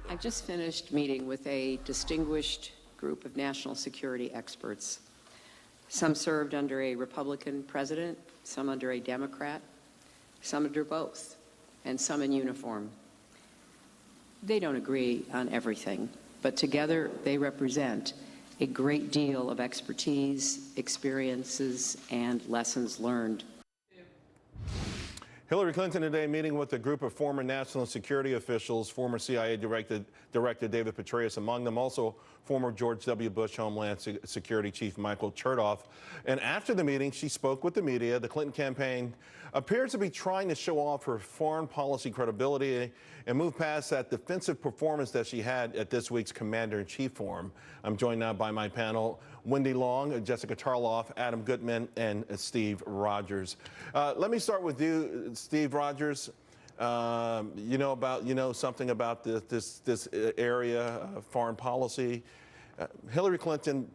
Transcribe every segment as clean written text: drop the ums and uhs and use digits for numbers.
I've just finished meeting with a distinguished group of national security experts. Some served under a Republican president, some under a Democrat, some under both, and some in uniform. They don't agree on everything, but together they represent a great deal of expertise, experiences, and lessons learned. Hillary Clinton today meeting with a group of former national security officials, former CIA Director David Petraeus among them, also former George W. Bush Homeland Security Chief Michael Chertoff. And after the meeting, she spoke with the media. The Clinton campaign appears to be trying to show off her foreign policy credibility and move past that defensive performance that she had at this week's Commander-in-Chief Forum. I'm joined now by my panel, Wendy Long, Jessica Tarloff, Adam Gutman, and Steve Rogers. Let me start with you, Steve Rogers. You know something about this area of foreign policy. Hillary Clinton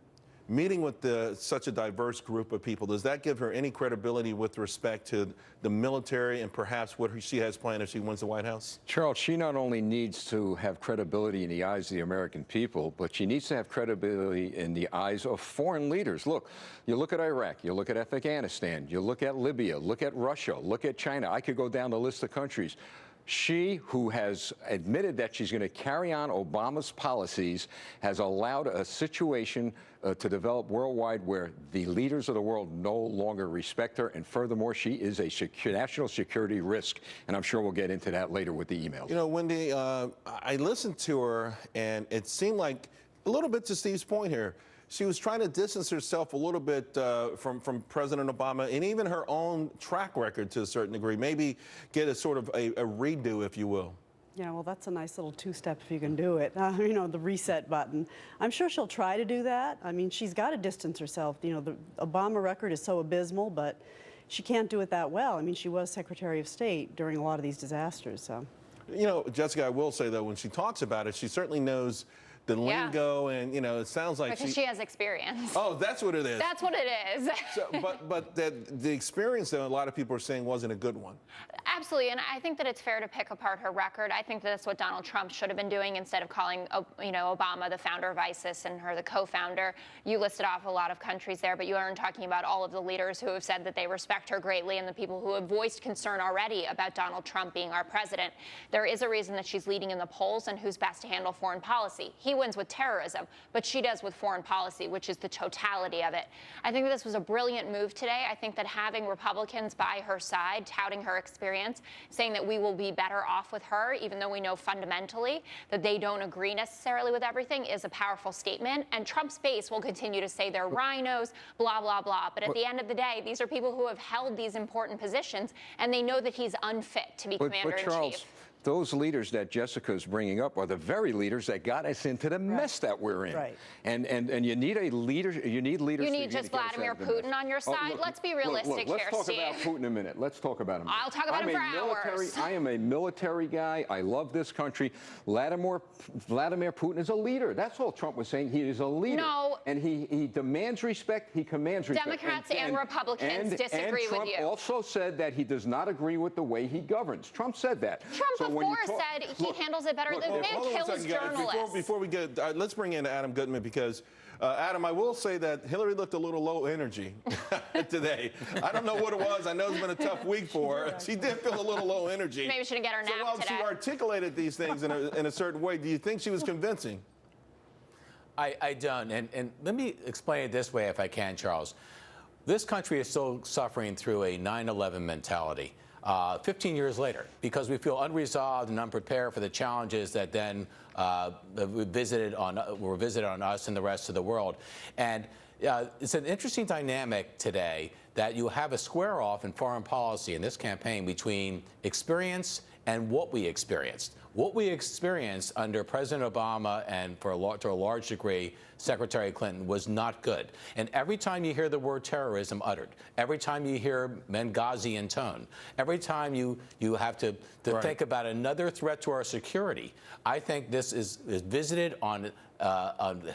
meeting with such a diverse group of people, does that give her any credibility with respect to the military and perhaps what she has planned if she wins the White House? Charles, she not only needs to have credibility in the eyes of the American people, but she needs to have credibility in the eyes of foreign leaders. Look, you look at Iraq, you look at Afghanistan, you look at Libya, look at Russia, look at China. I could go down the list of countries. She, who has admitted that she's going to carry on Obama's policies, has allowed a situation to develop worldwide where the leaders of the world no longer respect her. And furthermore, she is a national security risk. And I'm sure we'll get into that later with the emails. You know, Wendy, I listened to her, and it seemed like a little bit to Steve's point here. She was trying to distance herself a little bit from President Obama and even her own track record to a certain degree, maybe get a sort of a redo, if you will. Yeah, well, that's a nice little two-step if you can do it. You know, the reset button. I'm sure she'll try to do that. I mean, she's got to distance herself. You know, the Obama record is so abysmal, but she can't do it that well. I mean, she was Secretary of State during a lot of these disasters, so. You know, Jessica, I will say, though, when she talks about it, she certainly knows the lingo, and you know, it sounds like because she has experience. Oh, that's what it is. That's what it is. So, but the experience, though, a lot of people are saying wasn't a good one. Absolutely, and I think that it's fair to pick apart her record. I think that that's what Donald Trump should have been doing instead of calling, you know, Obama the founder of ISIS and her the co-founder. You listed off a lot of countries there, but you aren't talking about all of the leaders who have said that they respect her greatly and the people who have voiced concern already about Donald Trump being our president. There is a reason that she's leading in the polls and who's best to handle foreign policy. He wins with terrorism, but she does with foreign policy, which is the totality of it. I think that this was a brilliant move today. I think that having Republicans by her side, touting her experience, saying that we will be better off with her, even though we know fundamentally that they don't agree necessarily with everything, is a powerful statement. And Trump's base will continue to say they're rhinos, blah, blah, blah. But at the end of the day, these are people who have held these important positions, and they know that he's unfit to be commander-in-chief. Those leaders that Jessica is bringing up are the very leaders that got us into the mess that we're in. Right. And you need a leader. You need leaders. You need just Vladimir Putin on your side. Let's be realistic here, Steve. Let's talk about Putin a minute. Let's talk about him. I'll talk about him for hours. I am a military guy. I love this country. Vladimir Putin is a leader. That's all Trump was saying. He is a leader. No. And he demands respect. He commands respect. Democrats and Republicans disagree with you. Trump also said that he does not agree with the way he governs. Trump said that. Trump before said he handles it better. The man kills journalists. Before we get, let's bring in Adam Gutman because, Adam, I will say that Hillary looked a little low energy today. I don't know what it was. I know it's been a tough week for her. She did feel a little low energy. Maybe we should get her nap today. So while she articulated these things in a certain way, do you think she was convincing? I don't. And let me explain it this way if I can, Charles. This country is still suffering through a 9/11 mentality. 15 years later, because we feel unresolved and unprepared for the challenges that then were visited on us and the rest of the world. And it's an interesting dynamic today that you have a square off in foreign policy in this campaign between experience and what we experienced. What we experienced under President Obama and to a large degree Secretary Clinton was not good. And every time you hear the word terrorism uttered, every time you hear Benghazi in tone, every time you have to think about another threat to our security, I think this is visited on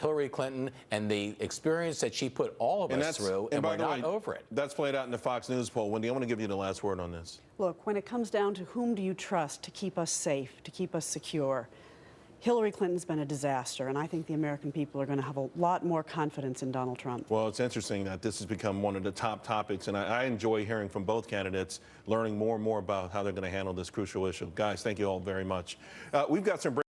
Hillary Clinton and the experience that she put all of us through, and we're not over it. That's played out in the Fox News poll. Wendy, I want to give you the last word on this. Look, when it comes down to whom do you trust to keep us safe, to keep us secure, Hillary Clinton's been a disaster, and I think the American people are going to have a lot more confidence in Donald Trump. Well, it's interesting that this has become one of the top topics, and I enjoy hearing from both candidates, learning more and more about how they're going to handle this crucial issue. Guys, thank you all very much. We've got some